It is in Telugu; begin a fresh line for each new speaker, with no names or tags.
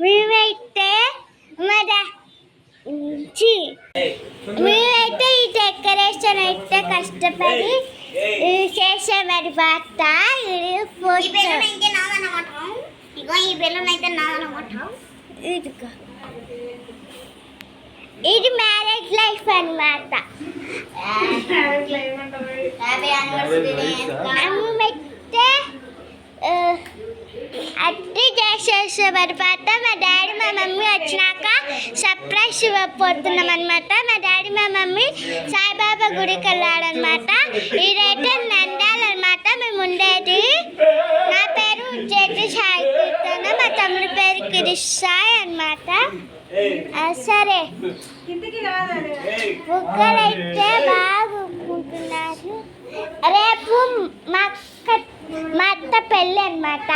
మేమైతే మేమైతే ఈ డెకరేషన్ అయితే కష్టపడి చేసేవారన్నమాట. ఈ బెలూన్ అయితే నాదనమాట. ఇది మ్యారేజ్ లైఫ్ అన్నమాట. అమ్మైతే అట్టి చేసేసేవారన్నమాట. మా డాడీ మా మమ్మీ వచ్చినాక సర్ప్రైజ్ ఇవ్వబోతున్నాం అనమాట. మా డాడీ మా మమ్మీ సాయిబాబా గుడికి వెళ్ళాడనమాట. ఇదైతే నంద్యాలన్నమాట మేము ఉండేది. నా పేరు జేటి సాయి కీర్తన, మా తమ్ముడి పేరు కిరీష్ సాయి అనమాట. సరే ముగ్గురైతే బాగా ఒప్పుకుంటున్నారు. రేపు మా అత్త పెళ్ళి అనమాట.